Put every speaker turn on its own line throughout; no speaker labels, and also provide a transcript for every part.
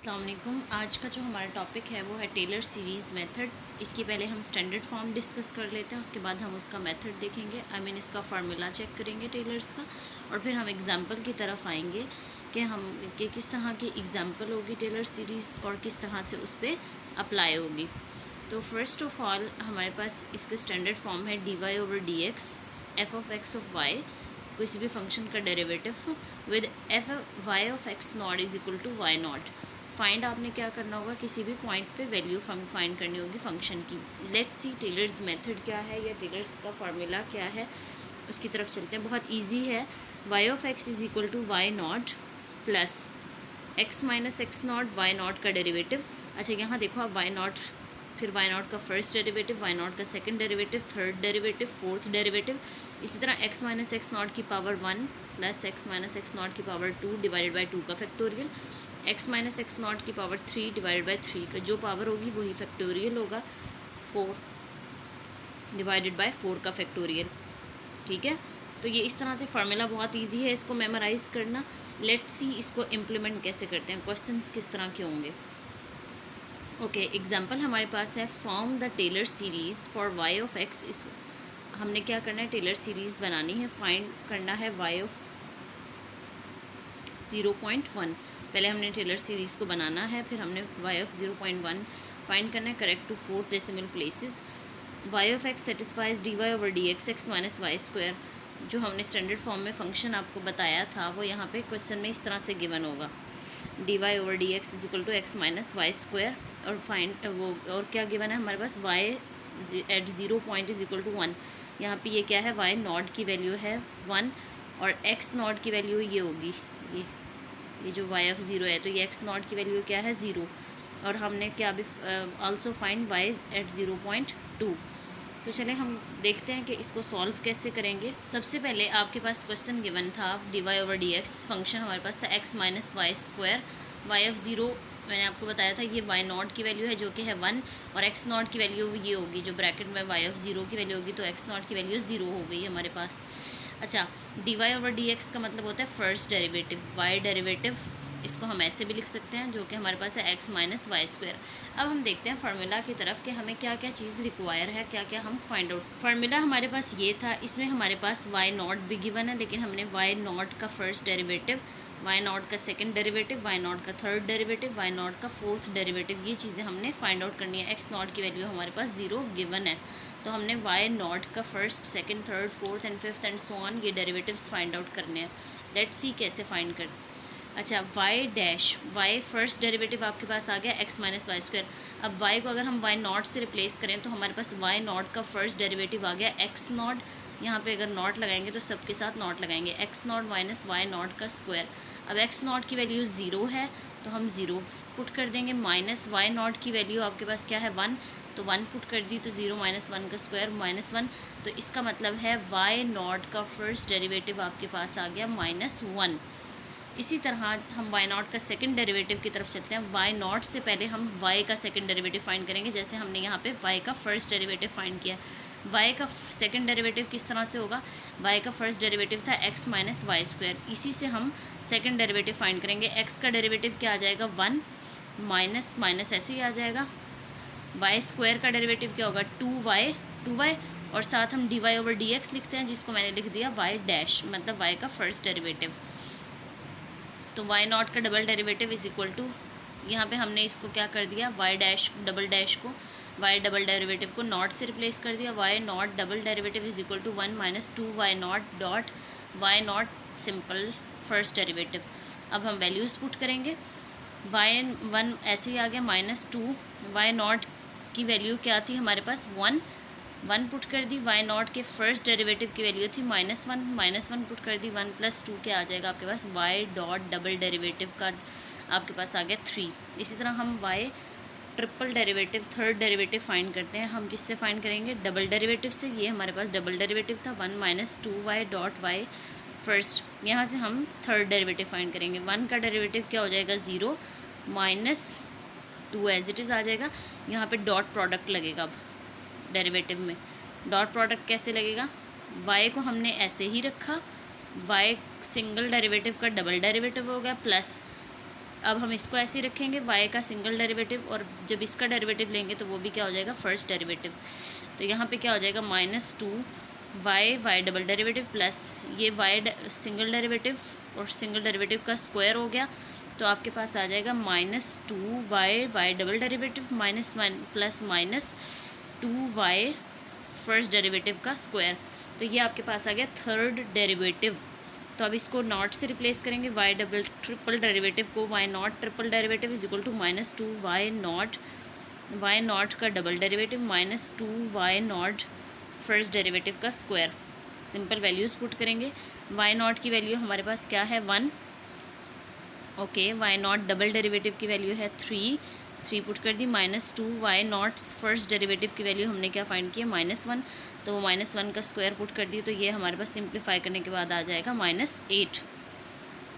अस्सलाम वालेकुम। आज का जो हमारा टॉपिक है वो है टेलर सीरीज़ मेथड। इसकी पहले हम स्टैंडर्ड फॉर्म डिस्कस कर लेते हैं, उसके बाद हम उसका मेथड देखेंगे। इसका फार्मूला चेक करेंगे टेलर्स का, और फिर हम एग्जांपल की तरफ आएंगे कि किस तरह की एग्जांपल होगी टेलर सीरीज़ और किस तरह से उस पर अप्लाई होगी। तो फर्स्ट ऑफ ऑल हमारे पास इसका स्टैंडर्ड फॉर्म है dy/dx f(x)(y), किसी भी फंक्शन का derivative with f(y)(x)(0) is equal to y0। Find आपने क्या करना होगा, किसी भी पॉइंट पे वैल्यू फाइंड करनी होगी फंक्शन की। लेट्स सी टेलर्स मेथड क्या है या टेलर्स का फार्मूला क्या है, उसकी तरफ चलते हैं। बहुत इजी है। y(x) is equal to y0 plus x minus x0 y0 का डेरिवेटिव। अच्छा, यहाँ देखो आप y0, फिर y0 का फर्स्ट डेरिवेटिव, y0 का second derivative, third derivative, fourth derivative. इसी तरह x माइनस x0 की power 1 plus x minus x0 की पावर 2 डिवाइडेड बाई 2 का फैक्टोरियल, x माइनस x0 की पावर 3 डिवाइडेड बाई 3 का जो पावर होगी वही फैक्टोरियल होगा, 4 डिवाइडेड बाई 4 का फैक्टोरियल। ठीक है, तो ये इस तरह से फार्मूला बहुत इजी है, इसको मेमोराइज़ करना। लेट्स सी इसको इम्प्लीमेंट कैसे करते हैं, क्वेश्चंस किस तरह के होंगे। ओके, एग्जाम्पल हमारे पास है form the Taylor series for y of x। इस हमने क्या करना है, टेलर सीरीज़ बनानी है, फाइंड करना है y ऑफ 0.1। पहले हमने टेलर सीरीज़ को बनाना है, फिर हमने y ऑफ 0.1 फाइंड करना है correct to 4 decimal places. y of x satisfies dy/dx x minus y square. जो हमने स्टैंडर्ड फॉर्म में फंक्शन आपको बताया था वो यहाँ पे क्वेश्चन में इस तरह से गिवन होगा, dy/dx is equal to x minus y square. और फाइंड वो और क्या गिवन है हमारे पास, y at 0 point is equal to 1। यहाँ पे ये क्या है, y नॉट की वैल्यू है 1 और x नॉट की वैल्यू ये होगी, ये जो y ऑफ 0 है, तो ये x नॉट की वैल्यू क्या है 0। और हमने क्या भी आल्सो फाइंड y एट 0.2। तो चले हम देखते हैं कि इसको सॉल्व कैसे करेंगे। सबसे पहले आपके पास क्वेश्चन गिवन था dy/dx, फंक्शन हमारे पास था x minus y square. y of 0 मैंने आपको बताया था ये y नॉट की वैल्यू है जो कि है 1, और x नॉट की वैल्यू ये होगी जो ब्रैकेट में y ऑफ 0 की वैल्यू होगी, तो x नॉट की वैल्यू 0 हो गई हमारे पास। अच्छा, dy/dx का मतलब होता है फर्स्ट डेरिवेटिव, y डेरिवेटिव, इसको हम ऐसे भी लिख सकते हैं जो कि हमारे पास है x माइनस वाई स्क्वायर। अब हम देखते हैं फार्मूला की तरफ कि हमें क्या क्या चीज़ रिक्वायर है, क्या क्या हम फाइंड आउट। फार्मूला हमारे पास ये था, इसमें हमारे पास y नॉट भी गिवन है, लेकिन हमने y नॉट का फर्स्ट डेरिवेटिव, y नॉट का सेकंड डेरिवेटिव, y नॉट का थर्ड डेरिवेटिव, y नॉट का फोर्थ डेरिवेटिव, ये चीज़ें हमने फाइंड आउट करनी है। x नॉट की वैल्यू हमारे पास 0 गिवन है, तो हमने y नॉट का first, second, third, fourth and fifth and so on ये डेरिवेटिव्स फाइंड आउट करने हैं। लेट्स सी कैसे फाइंड कर। अच्छा, y dash, y first derivative आपके पास आ गया x माइनस वाई स्क्वायर। अब y को अगर हम y नॉट से रिप्लेस करें तो हमारे पास y नॉट का फर्स्ट डेरिवेटिव आ गया x नॉट। यहाँ पे अगर नॉट लगाएंगे तो सबके साथ नॉट लगाएंगे, x nought minus y nought का स्क्वायर। अब x नॉट की वैल्यू 0 है तो हम 0 पुट कर देंगे, माइनस वाई नॉट की वैल्यू आपके पास क्या है 1, तो 1 पुट कर दी, तो 0 माइनस 1 का स्क्वायर माइनस 1। तो इसका मतलब है y नॉट का फर्स्ट डेरिवेटिव आपके पास आ गया -1। इसी तरह हम y नॉट का सेकंड डेरिवेटिव की तरफ चलते हैं। y नॉट से पहले हम y का सेकंड डेरिवेटिव फाइंड करेंगे, जैसे हमने यहाँ पे y का फर्स्ट डेरिवेटिव फाइंड किया। y का सेकंड डेरिवेटिव किस तरह से होगा, y का फर्स्ट डेरिवेटिव था x माइनस वाई स्क्वायर, इसी से हम सेकंड डेरिवेटिव फाइंड करेंगे। x का डेरिवेटिव क्या आ जाएगा 1, माइनस माइनस ऐसे ही आ जाएगा। y स्क्वायर का डेरिवेटिव क्या होगा 2y, और साथ हम dy/dx लिखते हैं, जिसको मैंने लिख दिया y डैश, मतलब y का फर्स्ट डेरिवेटिव। तो y नॉट का double derivative is equal to, यहाँ पे हमने इसको क्या कर दिया, y डैश डबल डैश को, y डबल डेरिवेटिव को नॉट से रिप्लेस कर दिया। y not double derivative is equal to 1 minus 2y nought dot y nought simple first derivative. अब हम वैल्यूज़ पुट करेंगे, y1 ऐसे ही आ गया -2, y नॉट की वैल्यू क्या थी हमारे पास 1 पुट कर दी, y नॉट के फर्स्ट डेरिवेटिव की वैल्यू थी -1 पुट कर दी, 1 + 2 क्या आ जाएगा आपके पास, y डॉट डबल डेरिवेटिव का आपके पास आ गया 3। इसी तरह हम y triple derivative, third derivative find करते हैं। हम किससे फाइंड करेंगे, डबल डेरिवेटिव से। ये हमारे पास डबल डेरिवेटिव था 1 minus 2y dot y first. यहाँ से हम थर्ड डेरिवेटिव फाइंड करेंगे। 1 का डेरिवेटिव क्या हो जाएगा 0, -2 एज इट इज़ आ जाएगा। यहाँ पे डॉट प्रोडक्ट लगेगा। अब डेरिवेटिव में डॉट प्रोडक्ट कैसे लगेगा, y को हमने ऐसे ही रखा, y सिंगल डेरिवेटिव का डबल डेरिवेटिव हो गया, प्लस अब हम इसको ऐसे ही रखेंगे, y का सिंगल डेरिवेटिव, और जब इसका डेरिवेटिव लेंगे तो वो भी क्या हो जाएगा, फर्स्ट डेरिवेटिव। तो यहाँ पे क्या हो जाएगा, -2 y डबल डेरिवेटिव प्लस ये y सिंगल डेरिवेटिव और सिंगल डेरिवेटिव का स्क्वायर हो गया, तो आपके पास आ जाएगा -2 y double derivative plus -2y first derivative का स्क्वायर। तो ये आपके पास आ गया थर्ड डेरिवेटिव। तो अब इसको नॉट से रिप्लेस करेंगे, y डबल ट्रिपल डेरिवेटिव को y not triple derivative is equal to -2 y not का double derivative -2y not first derivative का स्क्वायर। सिंपल वैल्यूज़ पुट करेंगे। y नॉट की वैल्यू हमारे पास क्या है, 1। Okay, y not double derivative की वैल्यू है 3 पुट कर दी, -2y नॉट फर्स्ट डेरिवेटिव की वैल्यू हमने क्या फाइंड किया, -1, तो वो -1 का स्क्वायर पुट कर दी, तो ये हमारे पास सिंप्लीफाई करने के बाद आ जाएगा -8।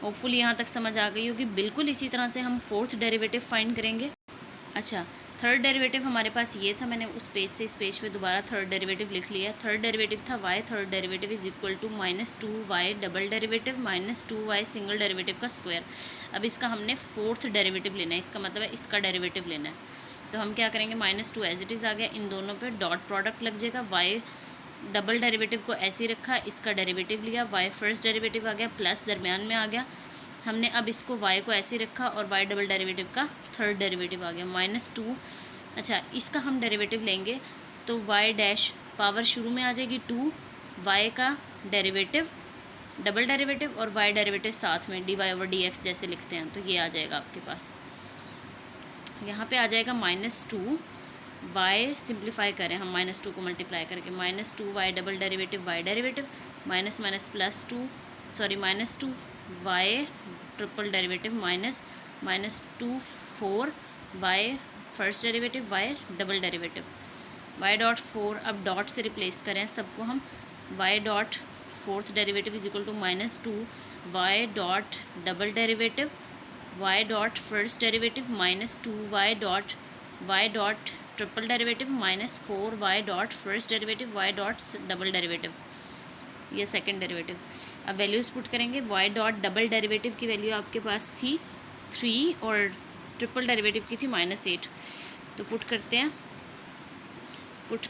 होपफुली यहाँ तक समझ आ गई होगी। बिल्कुल इसी तरह से हम फोर्थ डेरिवेटिव फाइंड करेंगे। अच्छा, थर्ड डेरिवेटिव हमारे पास ये था, मैंने उस पेज से इस पेज पे दोबारा थर्ड डेरिवेटिव लिख लिया। थर्ड डेरिवेटिव था y third derivative is equal to -2y double derivative -2y single derivative का स्क्वायर। अब इसका हमने फोर्थ डेरिवेटिव लेना है, इसका मतलब है इसका डेरिवेटिव लेना है। तो हम क्या करेंगे, -2 एज इट इज़ आ गया, इन दोनों पे डॉट प्रोडक्ट लग जाएगा। y डबल डेरिवेटिव को ऐसे ही रखा, इसका डेरिवेटिव लिया, y फर्स्ट डेरिवेटिव आ गया, प्लस दरमियान में आ गया। हमने अब इसको y को ऐसे रखा और y डबल डेरिवेटिव का थर्ड डेरिवेटिव आ गया -2। अच्छा, इसका हम डेरिवेटिव लेंगे तो y डैश पावर शुरू में आ जाएगी 2, y का डेरिवेटिव डबल डेरिवेटिव और y डेरिवेटिव साथ में dy/dx जैसे लिखते हैं, तो ये आ जाएगा आपके पास। यहाँ पे आ जाएगा -2 y सिंप्लीफाई करें हम, -2 को मल्टीप्लाई करके, -2y double derivative y derivative minus +2 -2 y triple derivative -2 4 y first derivative y double derivative y dot 4। अब डॉट से रिप्लेस करें सबको हम, y dot fourth derivative is equal to -2 y dot double derivative y dot first derivative -2y dot triple derivative -4y dot first derivative y dot double derivative, ये second derivative. अब values put करेंगे। y dot double derivative की value आपके पास थी 3 और triple derivative की थी -8, तो पुट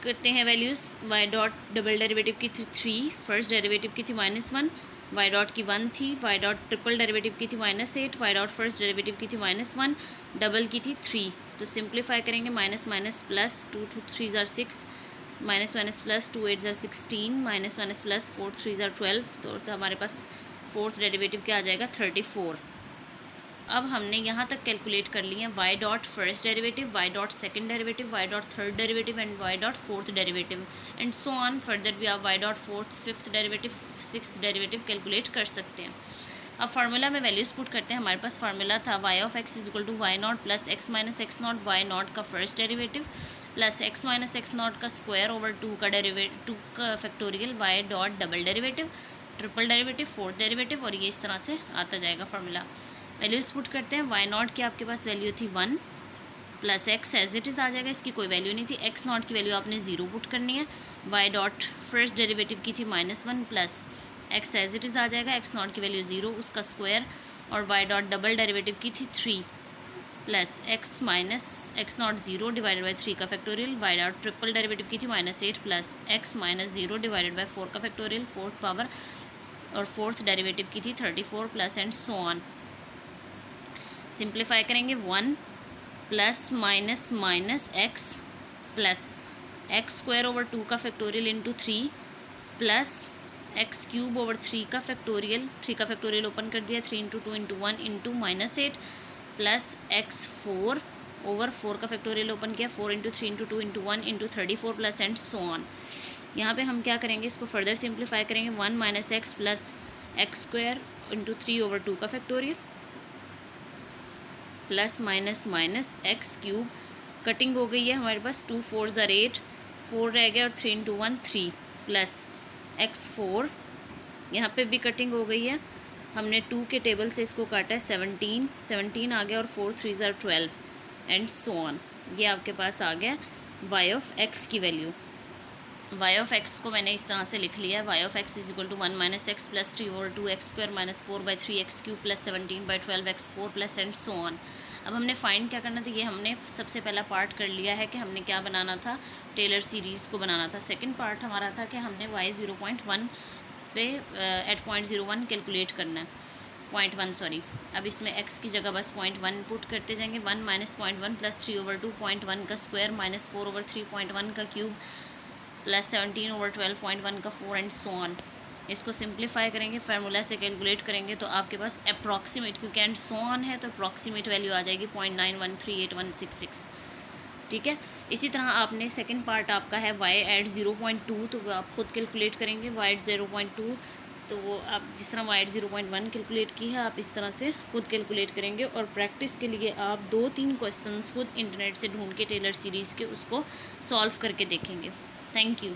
करते हैं values. y dot double derivative की थी 3, फर्स्ट डेरिवेटिव की थी -1, y डॉट की 1 थी, y डॉट ट्रिपल डेरिवेटिव की थी -8, y डॉट फर्स्ट डेरिवेटिव की थी -1, डबल की थी 3। तो सिंप्लीफाई करेंगे, -+2 2 3 ज़ार 6, -+2 8 ज़ार 16, -+4 3 ज़ार 12, तो हमारे पास फोर्थ डेरिवेटिव क्या आ जाएगा, 34। अब हमने यहाँ तक कैलकुलेट कर लिए हैं y dot first derivative, y dot second derivative, y dot third derivative and y dot fourth derivative and so on further भी आप y dot fourth fifth derivative sixth derivative calculate कर सकते हैं। अब फार्मूला में वैल्यूज पुट करते हैं। हमारे पास फार्मूला था y of x is equal to y not plus x minus x not y not का first derivative plus x minus x not का स्क्वायर ओवर 2 का factorial y dot double derivative, triple derivative, fourth derivative, और ये इस तरह से आता जाएगा फार्मूला। वैल्यूज़ पुट करते हैं। y नॉट की आपके पास वैल्यू थी 1 plus x as it is आ जाएगा, इसकी कोई वैल्यू नहीं थी। x नॉट की वैल्यू आपने 0 पुट करनी है। y डॉट फर्स्ट डेरिवेटिव की थी -1 plus x as it is आ जाएगा, x नॉट की वैल्यू 0 उसका स्क्वायर, और y डॉट डबल डेरिवेटिव की थी 3 plus x minus x not 0 divided by 3 का factorial, y dot triple derivative की थी -8 plus x minus 0 divided by 4 का फैक्टोरियल फोर्थ पावर, और फोर्थ डेरिवेटिव की थी 34 plus and so on. Simplify करेंगे 1 plus minus minus x plus x square over 2 का factorial into 3 plus x cube over 3 का factorial, 3 का फैक्टोरियल ओपन कर दिया, 3 into 2 into 1 into -8 plus x 4 over 4 का फैक्टोरियल ओपन किया, 4 into 3 into 2 into 1 into 34 plus and so on. यहाँ पे हम क्या करेंगे, इसको फर्दर सिंप्लीफाई करेंगे। 1 minus x plus x square into 3 over 2 का factorial plus minus minus x cube, cutting हो गई है हमारे पास, 2 4 ज़ार 8, 4 रह गया और 3 इंटू 1 3 प्लस एक्स 4, यहाँ पे भी कटिंग हो गई है, हमने 2 के टेबल से इसको काटा है, 17 आ गया और 4 3 ज़ार 12 एंड सो ऑन। ये आपके पास आ गया y ऑफ x की वैल्यू। वाई ऑफ एक्स को मैंने इस तरह से लिख लिया है, y of x is equal to 1 minus x plus 3/2x² minus 4/3x³ plus 17/12x4 plus and so on. अब हमने फाइंड क्या करना था, ये हमने सबसे पहला पार्ट कर लिया है कि हमने क्या बनाना था, टेलर सीरीज़ को बनाना था। सेकंड पार्ट हमारा था कि हमने y 0.1 पे एट 0.01 कैलकुलेट करना है, 0.1 सॉरी। अब इसमें x की जगह बस 0.1 पुट करते जाएंगे, 1 माइनस 0.1 प्लस 3/2 0.1 का स्क्वायर माइनस 4/3 0.1 का क्यूब प्लस 17/12 का 4 एंड सो ऑन। इसको सिंप्लीफाई करेंगे, फार्मूला से कैलकुलेट करेंगे तो आपके पास अप्रॉक्सीमेट, क्योंकि एंड सो ऑन है तो अप्रॉक्सीमेट वैल्यू आ जाएगी 0.913866। ठीक है। इसी तरह आपने सेकंड पार्ट आपका है y एट 0.2, तो वो आप खुद कैलकुलेट करेंगे y एट 0.2, तो वो आप जिस तरह y एट 0.1 कैलकुलेट की है आप इस तरह से खुद कैलकुलेट करेंगे। और प्रैक्टिस के लिए आप 2-3 क्वेश्चंस खुद इंटरनेट से ढूंढ के टेलर सीरीज़ के उसको सॉल्व करके देखेंगे। Thank you.